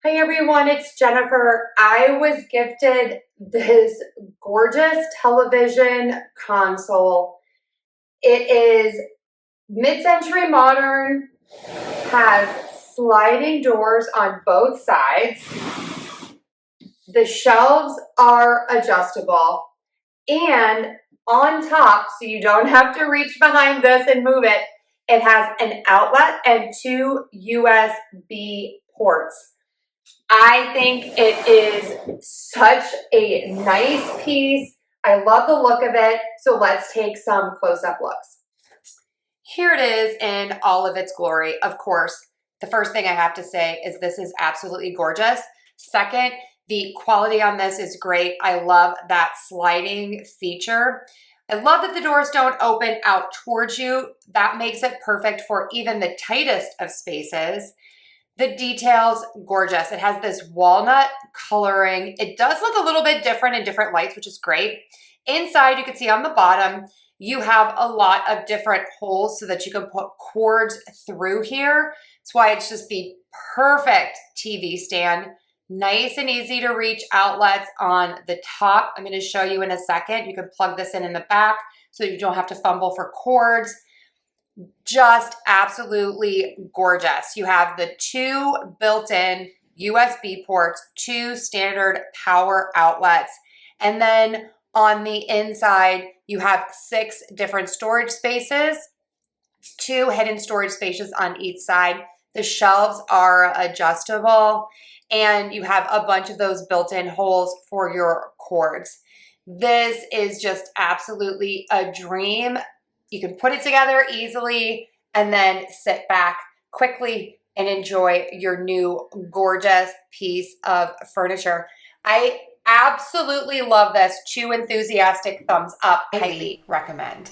Hi everyone, it's Jennifer. I was gifted this gorgeous television console. It is mid-century modern, has sliding doors on both sides. The shelves are adjustable, and on top, so you don't have to reach behind this and move it, it has an outlet and two USB ports. I think it is such a nice piece. I love the look of it. So let's take some close-up looks. Here it is in all of its glory. Of course, the first thing I have to say is this is absolutely gorgeous. Second, the quality on this is great. I love that sliding feature. I love that the doors don't open out towards you. That makes it perfect for even the tightest of spaces. The details, gorgeous. It has this walnut coloring. It does look a little bit different in different lights, which is great. Inside, you can see on the bottom, you have a lot of different holes so that you can put cords through here. That's why it's just the perfect TV stand. Nice and easy to reach outlets on the top. I'm going to show you in a second. You can plug this in the back so you don't have to fumble for cords. Just absolutely gorgeous. You have the two built-in USB ports, two standard power outlets, and then on the inside, you have 6 different storage spaces, 2 hidden storage spaces on each side. The shelves are adjustable, and you have a bunch of those built-in holes for your cords. This is just absolutely a dream. You can put it together easily and then sit back quickly and enjoy your new gorgeous piece of furniture. I absolutely love this. 2 enthusiastic thumbs up. Highly recommend.